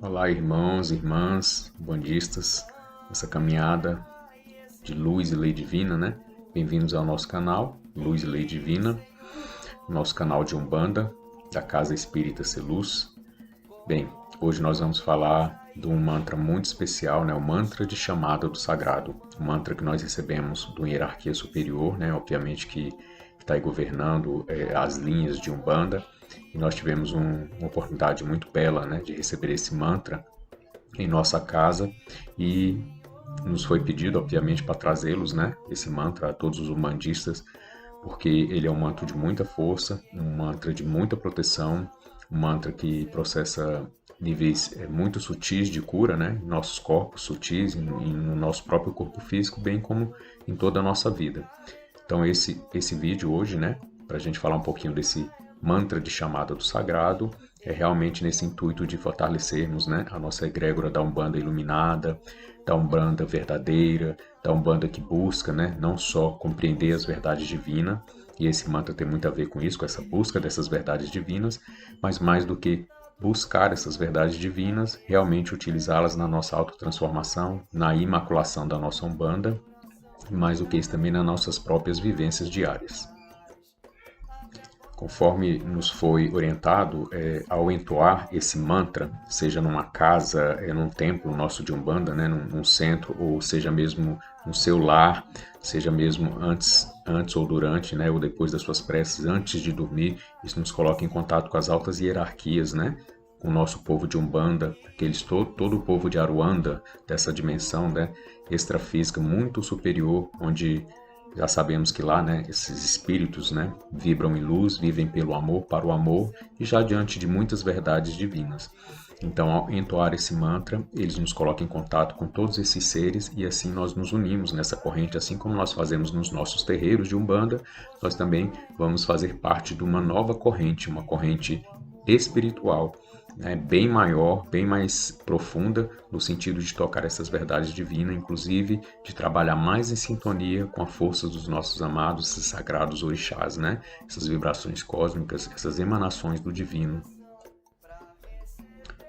Olá, irmãos, irmãs, bandistas, essa caminhada de luz e lei divina, né? Bem-vindos ao nosso canal, Luz e Lei Divina, nosso canal de Umbanda, da Casa Espírita Seluz. Bem, hoje nós vamos falar de um mantra muito especial, né? O mantra de chamada do sagrado, um mantra que nós recebemos de uma hierarquia superior, né? Obviamente que está aí governando as linhas de Umbanda, e nós tivemos uma oportunidade muito bela, né, de receber esse mantra em nossa casa, e nos foi pedido, obviamente, para trazê-los, né, esse mantra a todos os umbandistas, porque ele é um mantra de muita força, um mantra de muita proteção, um mantra que processa níveis muito sutis de cura, né, em nossos corpos sutis, no nosso próprio corpo físico, bem como em toda a nossa vida. Então esse vídeo hoje, né, para a gente falar um pouquinho desse mantra de chamada do sagrado, é realmente nesse intuito de fortalecermos, né, a nossa egrégora da Umbanda iluminada, da Umbanda verdadeira, da Umbanda que busca, né, não só compreender as verdades divinas, e esse mantra tem muito a ver com isso, com essa busca dessas verdades divinas, mas mais do que buscar essas verdades divinas, realmente utilizá-las na nossa autotransformação, na imaculação da nossa Umbanda, e mais do que isso também nas nossas próprias vivências diárias. Conforme nos foi orientado, ao entoar esse mantra, seja numa casa, num templo nosso de Umbanda, né, num centro, ou seja mesmo no seu lar, seja mesmo antes ou durante, né, ou depois das suas preces, antes de dormir, isso nos coloca em contato com as altas hierarquias, né, com o nosso povo de Umbanda, todo o povo de Aruanda, dessa dimensão, né, extrafísica muito superior, onde já sabemos que lá, né, esses espíritos, né, vibram em luz, vivem pelo amor, para o amor, e já diante de muitas verdades divinas. Então, ao entoar esse mantra, eles nos colocam em contato com todos esses seres, e assim nós nos unimos nessa corrente, assim como nós fazemos nos nossos terreiros de Umbanda, nós também vamos fazer parte de uma nova corrente, uma corrente espiritual, né, bem maior, bem mais profunda, no sentido de tocar essas verdades divinas, inclusive de trabalhar mais em sintonia com a força dos nossos amados, esses sagrados orixás, né, essas vibrações cósmicas, essas emanações do divino.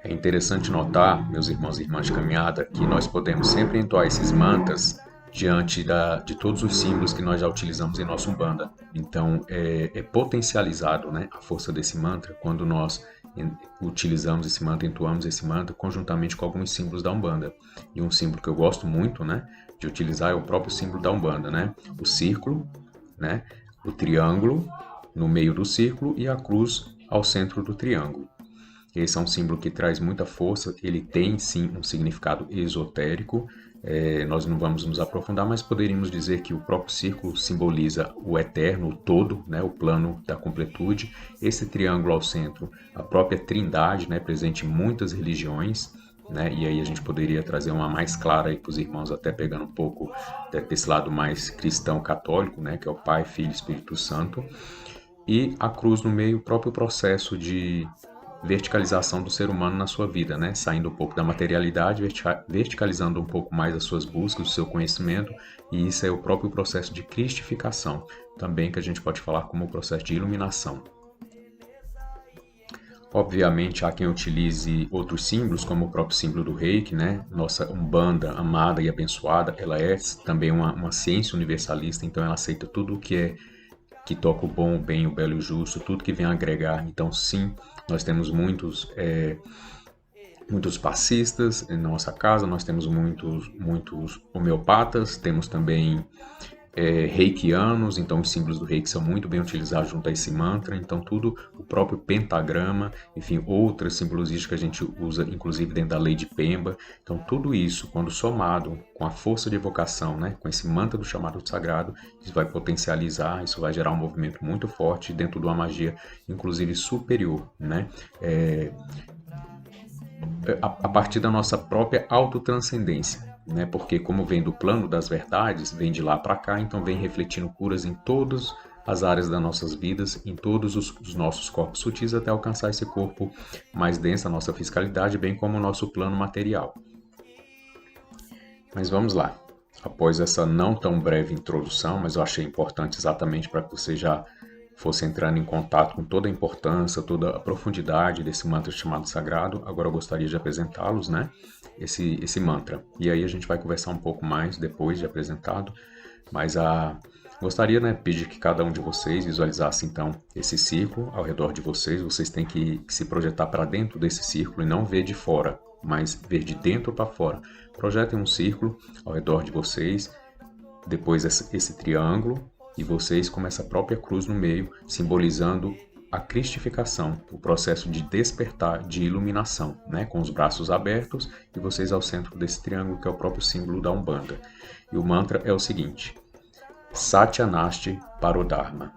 É interessante notar, meus irmãos e irmãs de caminhada, que nós podemos sempre entoar esses mantras diante de todos os símbolos que nós já utilizamos em nossa Umbanda. Então, é potencializado, né, a força desse mantra quando nós utilizamos esse mantra, entoamos esse mantra conjuntamente com alguns símbolos da Umbanda. E um símbolo que eu gosto muito, né, de utilizar é o próprio símbolo da Umbanda, né, o círculo, né, o triângulo no meio do círculo e a cruz ao centro do triângulo. Esse é um símbolo que traz muita força, ele tem sim um significado esotérico, nós não vamos nos aprofundar, mas poderíamos dizer que o próprio círculo simboliza o eterno, o todo, né, o plano da completude. Esse triângulo ao centro, a própria trindade, né, presente em muitas religiões, né, e aí a gente poderia trazer uma mais clara para os irmãos, até pegando um pouco desse lado mais cristão católico, né, que é o Pai, Filho e Espírito Santo, e a cruz no meio, o próprio processo de verticalização do ser humano na sua vida, né? Saindo um pouco da materialidade, verticalizando um pouco mais as suas buscas, o seu conhecimento, e isso é o próprio processo de cristificação, também que a gente pode falar como o processo de iluminação. Obviamente há quem utilize outros símbolos, como o próprio símbolo do Reiki, né? Nossa Umbanda, amada e abençoada, ela é também uma ciência universalista, então ela aceita tudo o que toca o bom, o bem, o belo e o justo, tudo que vem agregar. Então, sim, nós temos muitos passistas em nossa casa, nós temos muitos homeopatas, temos também reikianos, então os símbolos do reiki são muito bem utilizados junto a esse mantra, então tudo, o próprio pentagrama, enfim, outras simbologias que a gente usa, inclusive dentro da lei de Pemba. Então tudo isso, quando somado com a força de evocação, né, com esse mantra do chamado sagrado, isso vai potencializar, isso vai gerar um movimento muito forte dentro de uma magia, inclusive superior, né? A partir da nossa própria autotranscendência, né? Porque como vem do plano das verdades, vem de lá para cá, então vem refletindo curas em todas as áreas das nossas vidas, em todos os nossos corpos sutis, até alcançar esse corpo mais denso, a nossa fisicalidade, bem como o nosso plano material. Mas vamos lá. Após essa não tão breve introdução, mas eu achei importante exatamente para que você já fosse entrando em contato com toda a importância, toda a profundidade desse mantra chamado sagrado, agora eu gostaria de apresentá-los, né? Esse mantra. E aí a gente vai conversar um pouco mais depois de apresentado, mas gostaria, né, pedir que cada um de vocês visualizasse então esse círculo ao redor de vocês. Vocês têm que se projetar para dentro desse círculo e não ver de fora, mas ver de dentro para fora. Projetem um círculo ao redor de vocês, depois esse triângulo, e vocês com essa própria cruz no meio, simbolizando a cristificação, o processo de despertar, de iluminação, né? Com os braços abertos e vocês ao centro desse triângulo, que é o próprio símbolo da Umbanda. E o mantra é o seguinte: Satyanasti Parodharma.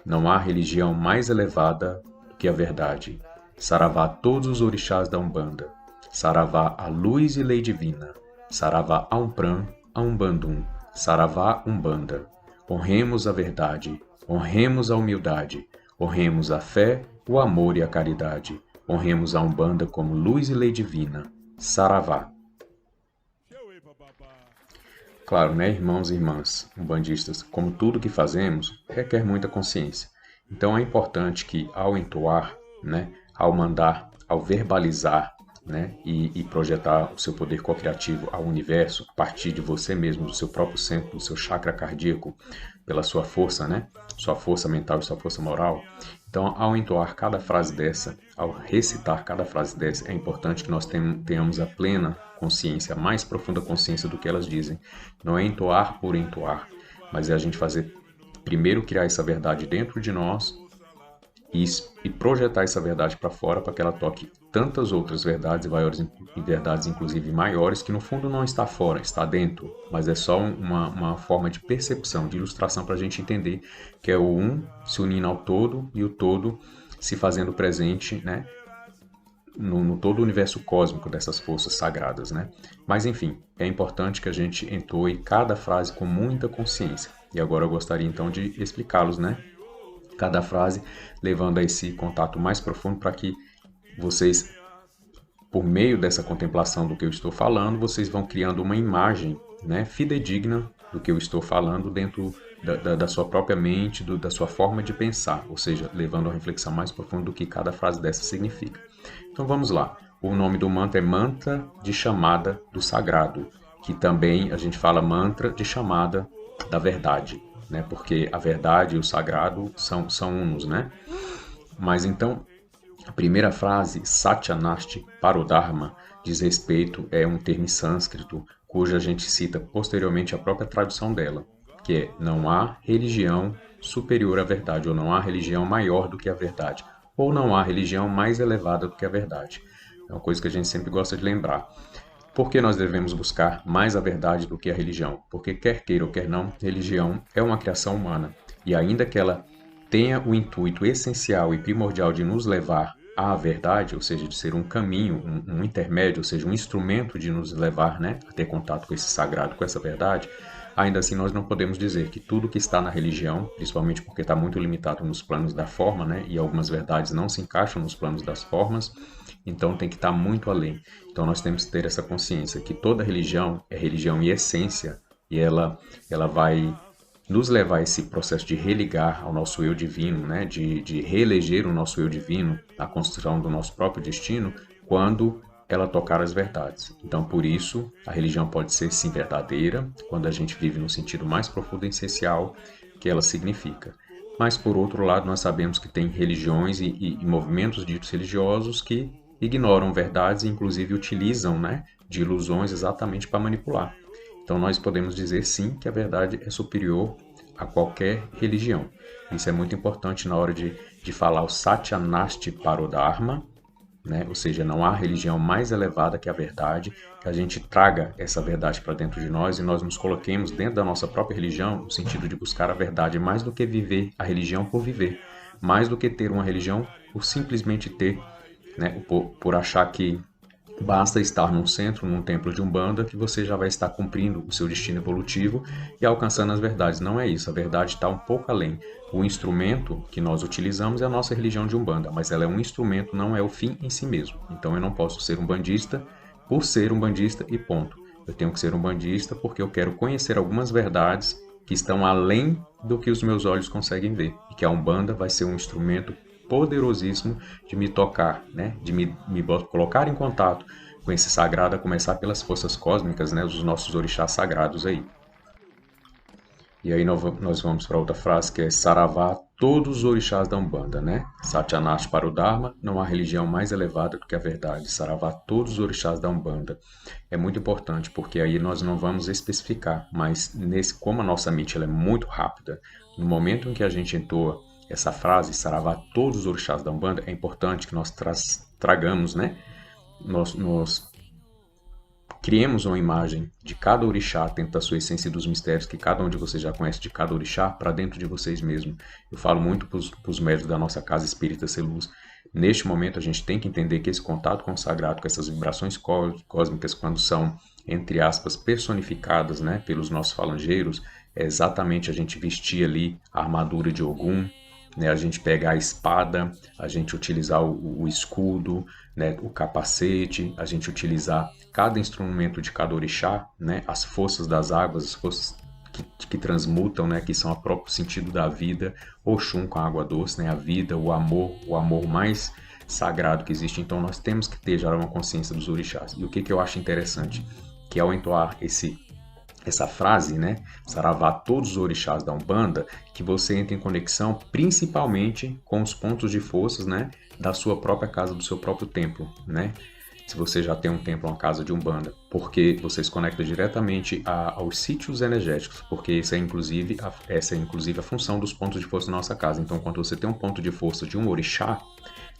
Não há religião mais elevada do que a verdade. Saravá a todos os orixás da Umbanda. Saravá a luz e lei divina. Saravá a Umpran, a Umbandum. Saravá Umbanda. Honremos a verdade, honremos a humildade, honremos a fé, o amor e a caridade. Honremos a Umbanda como luz e lei divina. Saravá. Claro, né, irmãos e irmãs, umbandistas, como tudo que fazemos, requer muita consciência. Então é importante que ao entoar, né, ao mandar, ao verbalizar, né, e projetar o seu poder co-criativo ao universo, a partir de você mesmo, do seu próprio centro, do seu chakra cardíaco, pela sua força, né, sua força mental e sua força moral. Então, ao entoar cada frase dessa, ao recitar cada frase dessa, é importante que nós tenhamos a plena consciência, a mais profunda consciência do que elas dizem. Não é entoar por entoar, mas é a gente fazer, primeiro criar essa verdade dentro de nós e projetar essa verdade para fora, para que ela toque tantas outras verdades e verdades inclusive maiores, que no fundo não está fora, está dentro, mas é só uma forma de percepção, de ilustração para a gente entender que é o um se unindo ao todo e o todo se fazendo presente, né, no todo o universo cósmico dessas forças sagradas, né? Mas enfim, é importante que a gente entoe cada frase com muita consciência. E agora eu gostaria então de explicá-los, né? Cada frase levando a esse contato mais profundo, para que vocês, por meio dessa contemplação do que eu estou falando, vocês vão criando uma imagem, né, fidedigna do que eu estou falando dentro da sua própria mente, da sua forma de pensar, ou seja, levando a reflexão mais profunda do que cada frase dessa significa. Então vamos lá. O nome do mantra é Mantra de Chamada do Sagrado, que também a gente fala mantra de chamada da verdade, né? Porque a verdade e o sagrado são unos, né? Mas então, a primeira frase, Satyanasti Parodharma, diz respeito, é um termo em sânscrito, cuja a gente cita posteriormente a própria tradução dela, que é: não há religião superior à verdade, ou não há religião maior do que a verdade, ou não há religião mais elevada do que a verdade. É uma coisa que a gente sempre gosta de lembrar. Por que nós devemos buscar mais a verdade do que a religião? Porque quer queira ou quer não, religião é uma criação humana. E ainda que ela tenha o intuito essencial e primordial de nos levar à verdade, ou seja, de ser um caminho, um intermédio, ou seja, um instrumento de nos levar, né, a ter contato com esse sagrado, com essa verdade, ainda assim nós não podemos dizer que tudo que está na religião, principalmente porque está muito limitado nos planos da forma, né, e algumas verdades não se encaixam nos planos das formas, então tem que estar muito além. Então nós temos que ter essa consciência que toda religião é religião em essência, e ela vai nos levar a esse processo de religar ao nosso eu divino, né, de reeleger o nosso eu divino, a construção do nosso próprio destino, quando ela tocar as verdades. Então, por isso, a religião pode ser sim verdadeira, quando a gente vive no sentido mais profundo e essencial que ela significa. Mas, por outro lado, nós sabemos que tem religiões e movimentos ditos religiosos que ignoram verdades e, inclusive, utilizam, né, de ilusões exatamente para manipular. Então, nós podemos dizer sim que a verdade é superior a qualquer religião. Isso é muito importante na hora de falar o Satyanasti Parodharma, né? Ou seja, não há religião mais elevada que a verdade, que a gente traga essa verdade para dentro de nós e nós nos coloquemos dentro da nossa própria religião, no sentido de buscar a verdade, mais do que viver a religião por viver, mais do que ter uma religião por simplesmente ter, né? Por achar que basta estar num centro, num templo de Umbanda, que você já vai estar cumprindo o seu destino evolutivo e alcançando as verdades. Não é isso, a verdade está um pouco além. O instrumento que nós utilizamos é a nossa religião de Umbanda, mas ela é um instrumento, não é o fim em si mesmo. Então eu não posso ser um bandista por ser um bandista e ponto. Eu tenho que ser um bandista porque eu quero conhecer algumas verdades que estão além do que os meus olhos conseguem ver. E que a Umbanda vai ser um instrumento poderosíssimo de me tocar, né? De me colocar em contato com esse sagrado, a começar pelas forças cósmicas, né? Os nossos orixás sagrados aí. E aí nós vamos para outra frase que é Saravá todos os orixás da Umbanda, né? Satyanarayana para o Dharma, não há religião mais elevada do que a verdade. Saravá todos os orixás da Umbanda. É muito importante porque aí nós não vamos especificar, mas como a nossa mente ela é muito rápida, no momento em que a gente entoa essa frase, Saravá todos os orixás da Umbanda, é importante que nós tragamos, né? Nós criemos uma imagem de cada orixá dentro da sua essência e dos mistérios que cada um de vocês já conhece de cada orixá para dentro de vocês mesmos. Eu falo muito para os médios da nossa casa espírita Celuz. Neste momento a gente tem que entender que esse contato com o sagrado, com essas vibrações cósmicas, quando são, entre aspas, personificadas, né, pelos nossos falangeiros, é exatamente a gente vestir ali a armadura de Ogum, né, a gente pegar a espada, a gente utilizar o escudo, né, o capacete, a gente utilizar cada instrumento de cada orixá, né, as forças das águas, as forças que transmutam, né, que são o próprio sentido da vida, Oxum com a água doce, né, a vida, o amor mais sagrado que existe. Então nós temos que ter já uma consciência dos orixás. E o que eu acho interessante, que ao entoar essa frase, né, Saravá todos os orixás da Umbanda, que você entra em conexão principalmente com os pontos de forças, né, da sua própria casa, do seu próprio templo, né? Se você já tem um templo, uma casa de Umbanda, porque você se conecta diretamente aos sítios energéticos, porque essa é inclusive a função dos pontos de força da nossa casa. Então, quando você tem um ponto de força de um orixá,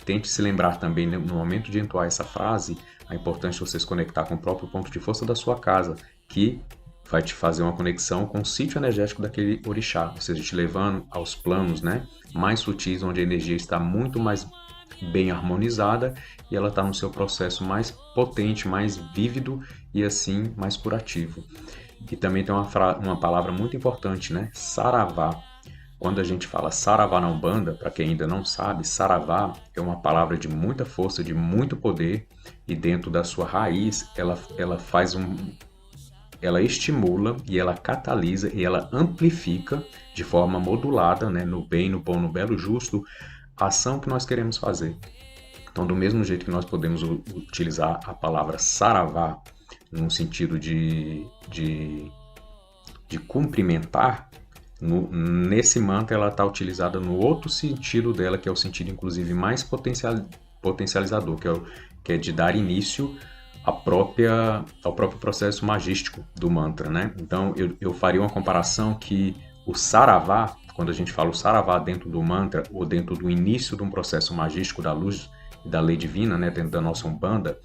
tente se lembrar também, no momento de entoar essa frase, a importância de você se conectar com o próprio ponto de força da sua casa, que vai te fazer uma conexão com o sítio energético daquele orixá, ou seja, te levando aos planos, né, mais sutis, onde a energia está muito mais bem harmonizada e ela está no seu processo mais potente, mais vívido e assim mais curativo. E também tem uma palavra muito importante, né? Saravá. Quando a gente fala Saravá na Umbanda, para quem ainda não sabe, Saravá é uma palavra de muita força, de muito poder e dentro da sua raiz ela estimula e ela catalisa e ela amplifica de forma modulada, né, no bem, no bom, no belo, justo, a ação que nós queremos fazer. Então, do mesmo jeito que nós podemos utilizar a palavra Saravá no sentido de cumprimentar, nesse mantra ela está utilizada no outro sentido dela, que é o sentido inclusive mais potencializador, que é de dar início ao próprio processo magístico do mantra, né? Então, eu faria uma comparação que o Saravá, quando a gente fala o Saravá dentro do mantra, ou dentro do início de um processo magístico da luz e da lei divina, né, dentro da nossa Umbanda,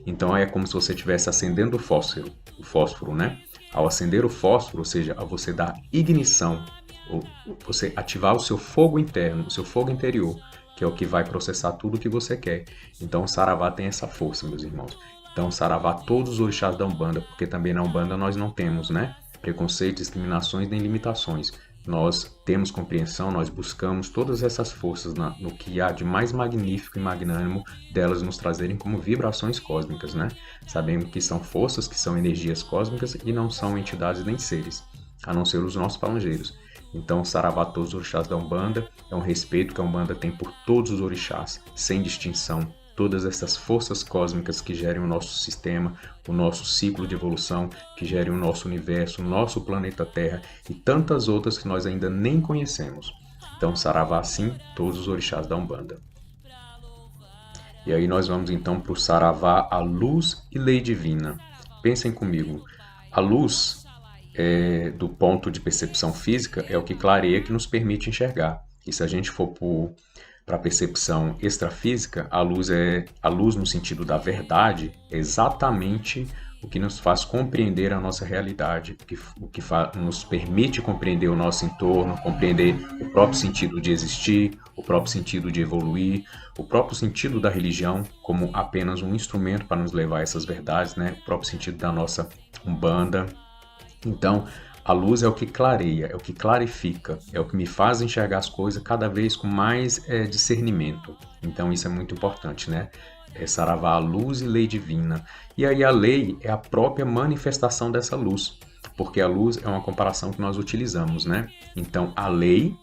então é como se você estivesse acendendo o fósforo, né? Ao acender o fósforo, ou seja, ao você dar ignição, ou você ativar o seu fogo interno, o seu fogo interior, que é o que vai processar tudo o que você quer. Então o Saravá tem essa força, meus irmãos. Então Saravá todos os orixás da Umbanda, porque também na Umbanda nós não temos, né, preconceitos, discriminações nem limitações. Nós temos compreensão, nós buscamos todas essas forças no que há de mais magnífico e magnânimo delas nos trazerem como vibrações cósmicas, né? Sabemos que são forças, que são energias cósmicas e não são entidades nem seres, a não ser os nossos falangeiros. Então, Saravá todos os orixás da Umbanda é um respeito que a Umbanda tem por todos os orixás, sem distinção. Todas essas forças cósmicas que gerem o nosso sistema, o nosso ciclo de evolução, que gerem o nosso universo, o nosso planeta Terra e tantas outras que nós ainda nem conhecemos. Então, Saravá, sim, todos os orixás da Umbanda. E aí nós vamos então para o Saravá, a luz e lei divina. Pensem comigo, a luz, do ponto de percepção física, é o que clareia, que nos permite enxergar. E se a gente for para a percepção extrafísica, a luz no sentido da verdade, é exatamente o que nos faz compreender a nossa realidade, o que nos permite compreender o nosso entorno, compreender o próprio sentido de existir, o próprio sentido de evoluir, o próprio sentido da religião como apenas um instrumento para nos levar a essas verdades, né? O próprio sentido da nossa Umbanda. Então, a luz é o que clareia, é o que clarifica, é o que me faz enxergar as coisas cada vez com mais discernimento. Então isso é muito importante, né? Saravá, a luz e lei divina. E aí a lei é a própria manifestação dessa luz. Porque a luz é uma comparação que nós utilizamos, né? Então, a lei,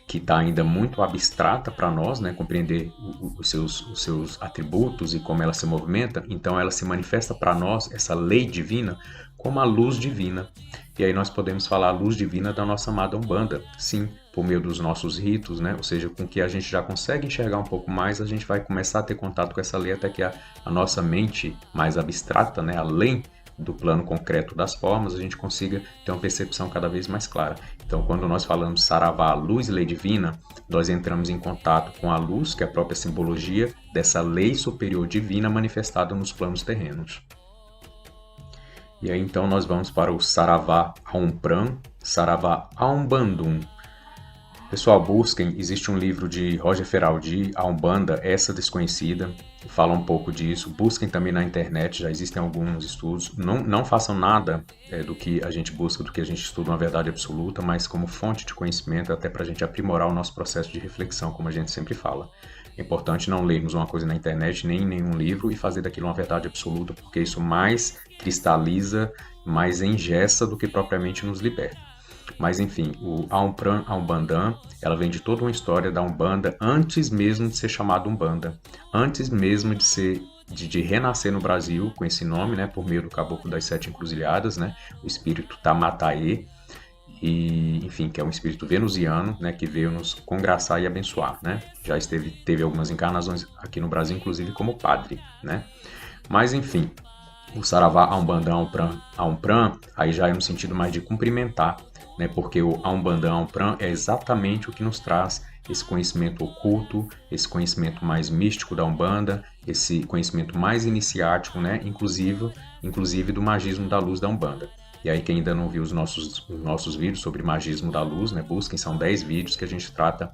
que está ainda muito abstrata para nós, né, compreender os seus atributos e como ela se movimenta, então ela se manifesta para nós, essa lei divina, como a luz divina. E aí nós podemos falar a luz divina da nossa amada Umbanda, sim, por meio dos nossos ritos, né, ou seja, com que a gente já consegue enxergar um pouco mais, a gente vai começar a ter contato com essa lei até que a nossa mente mais abstrata, né, além do plano concreto das formas, a gente consiga ter uma percepção cada vez mais clara. Então, quando nós falamos Saravá, luz e lei divina, nós entramos em contato com a luz, que é a própria simbologia dessa lei superior divina manifestada nos planos terrenos. E aí, então, nós vamos para o Saravá Aumpran, Saravá Aumbandum. Pessoal, busquem, existe um livro de Roger Feraldi, A Umbanda, Essa Desconhecida, fala um pouco disso. Busquem também na internet, já existem alguns estudos. Não façam nada do que a gente busca, do que a gente estuda uma verdade absoluta, mas como fonte de conhecimento, até para a gente aprimorar o nosso processo de reflexão, como a gente sempre fala. É importante não lermos uma coisa na internet, nem em nenhum livro, e fazer daquilo uma verdade absoluta, porque isso mais cristaliza, mais engessa do que propriamente nos liberta. Mas enfim, o Aumpran, a Umbandã, ela vem de toda uma história da Umbanda antes mesmo de ser chamada Umbanda, antes mesmo de renascer no Brasil com esse nome, né, por meio do Caboclo das Sete Encruzilhadas, né, o espírito Tamataê, e enfim, que é um espírito venusiano, né, que veio nos congraçar e abençoar, né. Já teve algumas encarnações aqui no Brasil, inclusive como padre, né. Mas enfim, o Saravá, a Umbandã, a Umpran, aí já é no sentido mais de cumprimentar, né? Porque o Aumbandã, Aumpran é exatamente o que nos traz esse conhecimento oculto, esse conhecimento mais místico da Umbanda, esse conhecimento mais iniciático, né? Inclusive do magismo da luz da Umbanda. E aí quem ainda não viu os nossos vídeos sobre magismo da luz, né? Busquem, são 10 vídeos que a gente trata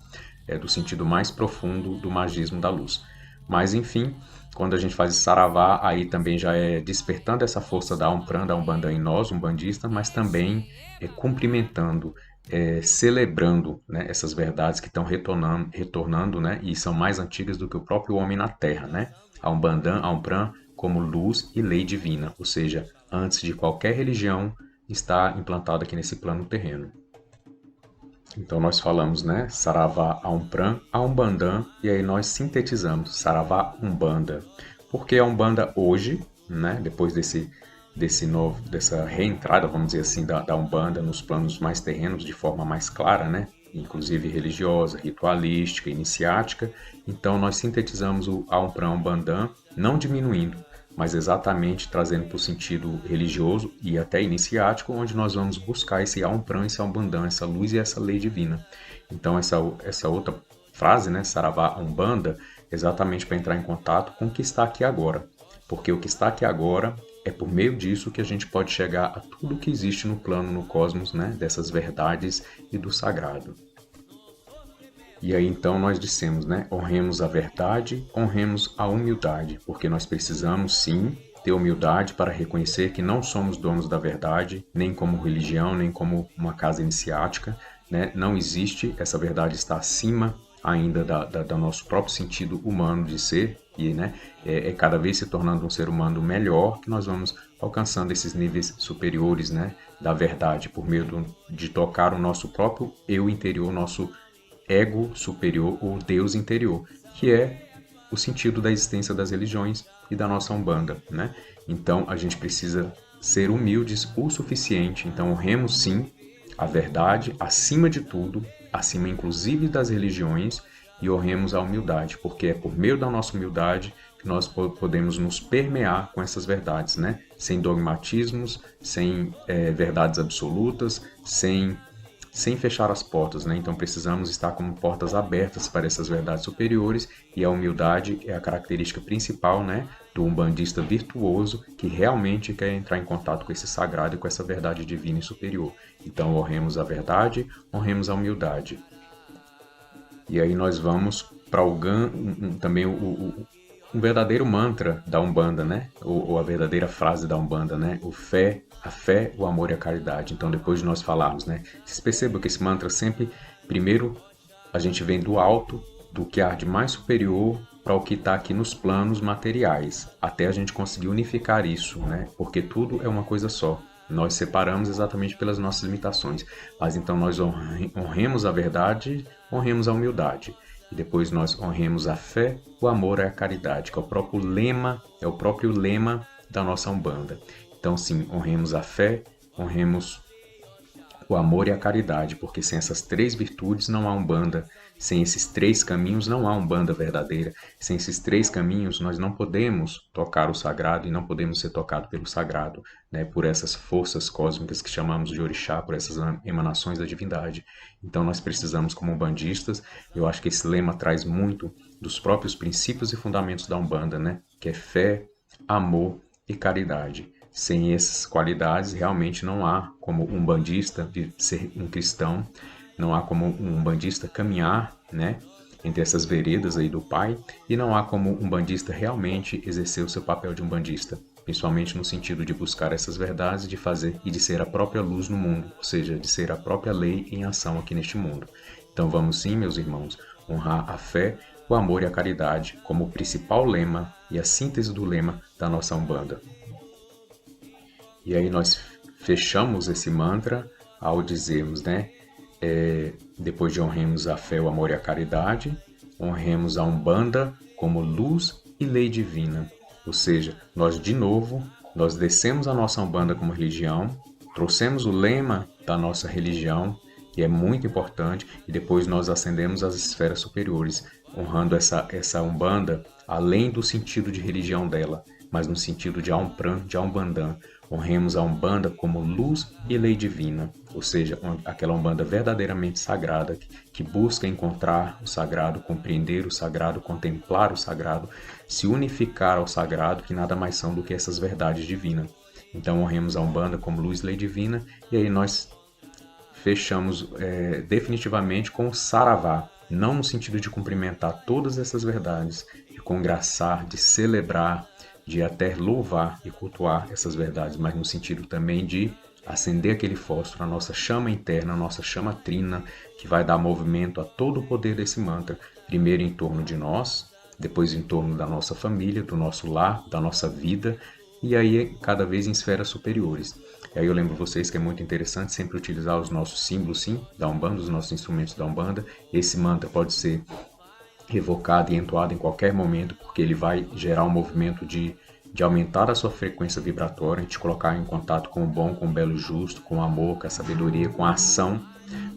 do sentido mais profundo do magismo da luz. Mas enfim, quando a gente faz Saravá, aí também já é despertando essa força da Umpran, da Umbanda em nós, umbandistas, mas também cumprimentando, celebrando, né, essas verdades que estão retornando, né, e são mais antigas do que o próprio homem na Terra, né? A Umbandã, a Umpran como luz e lei divina, ou seja, antes de qualquer religião está implantada aqui nesse plano terreno. Então nós falamos, né, Saravá Aumpran, a Umbandã, e aí nós sintetizamos Saravá Umbanda. Porque a Umbanda hoje, né, depois dessa reentrada, vamos dizer assim, da Umbanda nos planos mais terrenos de forma mais clara, né, inclusive religiosa, ritualística, iniciática, então nós sintetizamos o Aumpran Umbandã, não diminuindo, mas exatamente trazendo para o sentido religioso e até iniciático, onde nós vamos buscar esse Aumpran, esse Umbandã, essa luz e essa lei divina. Então essa outra frase, né, Saravá Umbanda, exatamente para entrar em contato com o que está aqui agora. Porque o que está aqui agora é por meio disso que a gente pode chegar a tudo que existe no plano, no cosmos, né, dessas verdades e do sagrado. E aí então nós dissemos, né, honremos a verdade, honremos a humildade, porque nós precisamos sim ter humildade para reconhecer que não somos donos da verdade, nem como religião, nem como uma casa iniciática, né, não existe, essa verdade está acima ainda do nosso próprio sentido humano de ser, e né, cada vez se tornando um ser humano melhor que nós vamos alcançando esses níveis superiores, né, da verdade, por meio de tocar o nosso próprio eu interior, nosso ego superior ou Deus interior, que é o sentido da existência das religiões e da nossa Umbanda, né? Então a gente precisa ser humildes o suficiente, então honremos sim a verdade acima de tudo, acima inclusive das religiões, e honremos a humildade, porque é por meio da nossa humildade que nós podemos nos permear com essas verdades, né? Sem dogmatismos, sem verdades absolutas, sem fechar as portas, né? Então precisamos estar como portas abertas para essas verdades superiores, e a humildade é a característica principal, né, do umbandista virtuoso que realmente quer entrar em contato com esse sagrado e com essa verdade divina e superior. Então honremos a verdade, honremos a humildade. E aí nós vamos para também um verdadeiro mantra da Umbanda, né? Ou a verdadeira frase da Umbanda, né? A fé, o amor e a caridade. Então, depois de nós falarmos, né? Vocês percebam que esse mantra sempre, primeiro, a gente vem do alto, do que há de mais superior para o que está aqui nos planos materiais, até a gente conseguir unificar isso, né? Porque tudo é uma coisa só. nós separamos exatamente pelas nossas limitações. Mas então nós honremos a verdade, honremos a humildade. E depois nós honremos a fé, o amor e a caridade, que é o próprio lema da nossa Umbanda. Então sim, honremos a fé, honremos o amor e a caridade, porque sem essas três virtudes não há Umbanda, sem esses três caminhos não há Umbanda verdadeira, sem esses três caminhos nós não podemos tocar o sagrado e não podemos ser tocados pelo sagrado, né, por essas forças cósmicas que chamamos de orixá, por essas emanações da divindade. Então nós precisamos, como umbandistas, eu acho que esse lema traz muito dos próprios princípios e fundamentos da Umbanda, né, que é fé, amor e caridade. Sem essas qualidades, realmente não há como um umbandista ser um cristão, não há como um umbandista caminhar, né, entre essas veredas aí do Pai, e não há como um umbandista realmente exercer o seu papel de umbandista, principalmente no sentido de buscar essas verdades, de fazer e de ser a própria luz no mundo, ou seja, de ser a própria lei em ação aqui neste mundo. Então vamos sim, meus irmãos, honrar a fé, o amor e a caridade como o principal lema e a síntese do lema da nossa Umbanda. E aí nós fechamos esse mantra ao dizermos, né, depois de honremos a fé, o amor e a caridade, honremos a Umbanda como luz e lei divina. Ou seja, nós de novo, nós descemos a nossa Umbanda como religião, trouxemos o lema da nossa religião, que é muito importante, e depois nós ascendemos às esferas superiores, honrando essa Umbanda além do sentido de religião dela, mas no sentido de Aumpran, de Aumbandã. Honremos a Umbanda como luz e lei divina, ou seja, aquela Umbanda verdadeiramente sagrada, que busca encontrar o sagrado, compreender o sagrado, contemplar o sagrado, se unificar ao sagrado, que nada mais são do que essas verdades divinas. Então honremos a Umbanda como luz e lei divina, e aí nós fechamos definitivamente com o Saravá, não no sentido de cumprimentar todas essas verdades, de congraçar, de celebrar, de até louvar e cultuar essas verdades, mas no sentido também de acender aquele fósforo, a nossa chama interna, a nossa chama trina, que vai dar movimento a todo o poder desse mantra, primeiro em torno de nós, depois em torno da nossa família, do nosso lar, da nossa vida, e aí cada vez em esferas superiores. E aí eu lembro vocês que é muito interessante sempre utilizar os nossos símbolos, sim, da Umbanda, os nossos instrumentos da Umbanda. Esse mantra pode ser evocado e entoado em qualquer momento, porque ele vai gerar um movimento de aumentar a sua frequência vibratória, de te colocar em contato com o bom, com o belo e justo, com o amor, com a sabedoria, com a ação,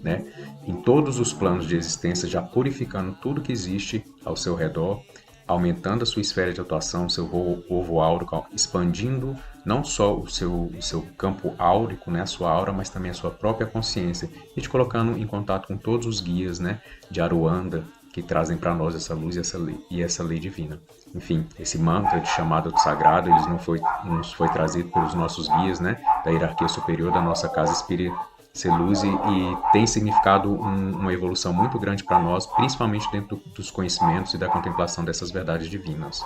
né? Em todos os planos de existência, já purificando tudo que existe ao seu redor, aumentando a sua esfera de atuação, seu ovo áurico, expandindo não só o seu campo áurico, né, a sua aura, mas também a sua própria consciência, e te colocando em contato com todos os guias, né, de Aruanda, que trazem para nós essa luz e essa lei divina. Enfim, esse mantra de chamada do sagrado, ele nos foi trazido pelos nossos guias, né, da hierarquia superior da nossa casa espírita Seleuze, e tem significado uma evolução muito grande para nós, principalmente dentro dos conhecimentos e da contemplação dessas verdades divinas.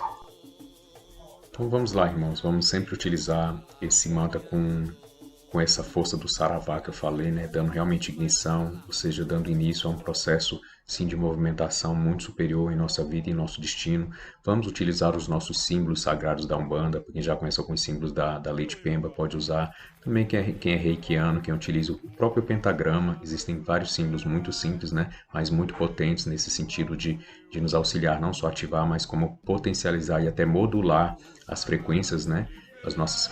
Então vamos lá, irmãos, vamos sempre utilizar esse mantra com essa força do Saravá que eu falei, né, dando realmente ignição, ou seja, dando início a um processo sim de movimentação muito superior em nossa vida e em nosso destino. Vamos utilizar os nossos símbolos sagrados da Umbanda, quem já conhece alguns símbolos da Leite Pemba pode usar. Também quem é reikiano, quem utiliza o próprio pentagrama, existem vários símbolos muito simples, né, mas muito potentes nesse sentido de nos auxiliar não só ativar, mas como potencializar e até modular as frequências, né, as nossas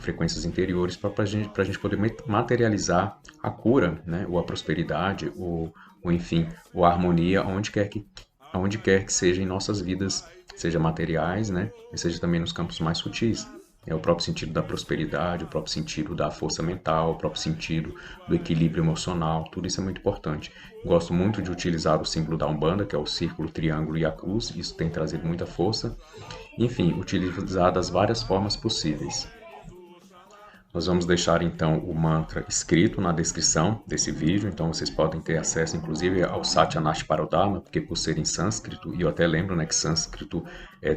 frequências interiores, para a gente poder materializar a cura, né, ou a prosperidade, ou enfim, ou a harmonia, onde quer que seja em nossas vidas, seja materiais, né, e seja também nos campos mais sutis. É o próprio sentido da prosperidade, o próprio sentido da força mental, o próprio sentido do equilíbrio emocional, tudo isso é muito importante. Gosto muito de utilizar o símbolo da Umbanda, que é o círculo, o triângulo e a cruz, isso tem trazido muita força. Enfim, utilizar das várias formas possíveis. Nós vamos deixar então o mantra escrito na descrição desse vídeo, então vocês podem ter acesso inclusive ao Satyanashtaparodharma, porque por ser em sânscrito, e eu até lembro, né, que sânscrito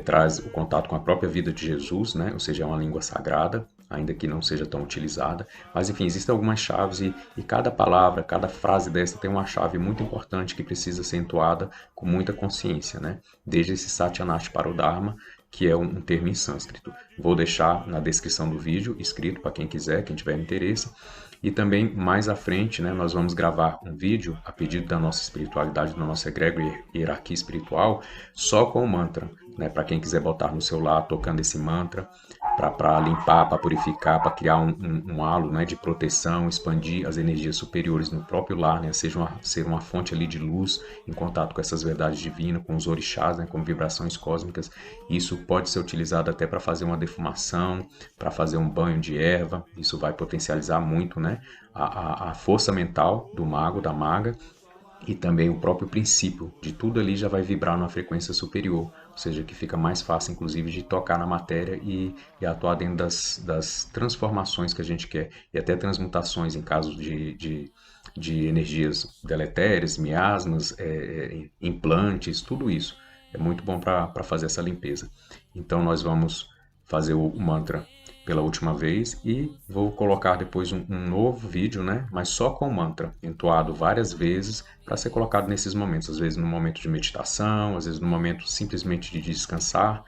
traz o contato com a própria vida de Jesus, né, ou seja, é uma língua sagrada, ainda que não seja tão utilizada, mas enfim, existem algumas chaves e cada palavra, cada frase dessa tem uma chave muito importante que precisa ser entoada com muita consciência, né, desde esse Satyanashtaparodharma, que é um termo em sânscrito. Vou deixar na descrição do vídeo escrito para quem quiser, quem tiver interesse. E também mais à frente, né, nós vamos gravar um vídeo a pedido da nossa espiritualidade, da nossa egrégora e hierarquia espiritual, só com o mantra, né, para quem quiser botar no celular tocando esse mantra, para limpar, para purificar, para criar um halo, né, de proteção, expandir as energias superiores no próprio lar, né, ser uma fonte ali de luz em contato com essas verdades divinas, com os orixás, né, com vibrações cósmicas. Isso pode ser utilizado até para fazer uma defumação, para fazer um banho de erva. Isso vai potencializar muito, né, a força mental do mago, da maga, e também o próprio princípio de tudo ali já vai vibrar numa frequência superior, ou seja, que fica mais fácil, inclusive, de tocar na matéria e atuar dentro das transformações que a gente quer, e até transmutações em caso de energias deletérias, miasmas, implantes, tudo isso. É muito bom para fazer essa limpeza. Então nós vamos fazer o mantra pela última vez e vou colocar depois um novo vídeo, né? Mas só com o mantra, entoado várias vezes para ser colocado nesses momentos, às vezes no momento de meditação, às vezes no momento simplesmente de descansar,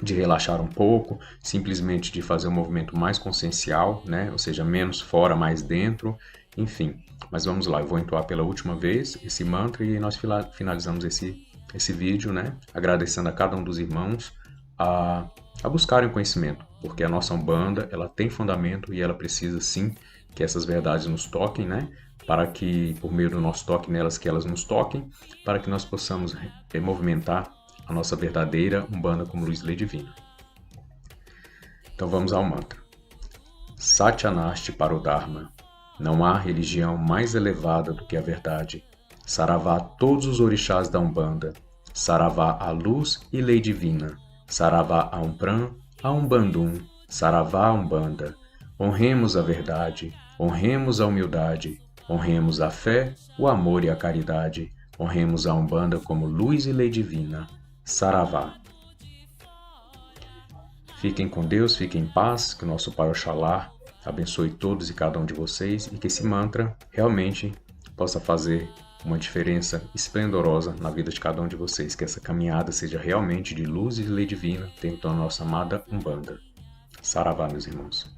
de relaxar um pouco, simplesmente de fazer um movimento mais consciencial, né? Ou seja, menos fora, mais dentro, enfim. Mas vamos lá, eu vou entoar pela última vez esse mantra e nós finalizamos esse vídeo, né? Agradecendo a cada um dos irmãos a buscarem conhecimento, porque a nossa Umbanda, ela tem fundamento e ela precisa sim que essas verdades nos toquem, né? Para que, por meio do nosso toque nelas, que elas nos toquem, para que nós possamos movimentar a nossa verdadeira Umbanda como luz e lei divina. Então vamos ao mantra. Satyanasti para o Dharma. Não há religião mais elevada do que a verdade. Saravá a todos os orixás da Umbanda. Saravá a luz e lei divina. Saravá a Umpran, a Umbandum, Saravá a Umbanda. Honremos a verdade, honremos a humildade, honremos a fé, o amor e a caridade. Honremos a Umbanda como luz e lei divina. Saravá. Fiquem com Deus, fiquem em paz, que o nosso Pai Oxalá abençoe todos e cada um de vocês e que esse mantra realmente possa fazer uma diferença esplendorosa na vida de cada um de vocês, que essa caminhada seja realmente de luz e lei divina dentro da nossa amada Umbanda. Saravá, meus irmãos.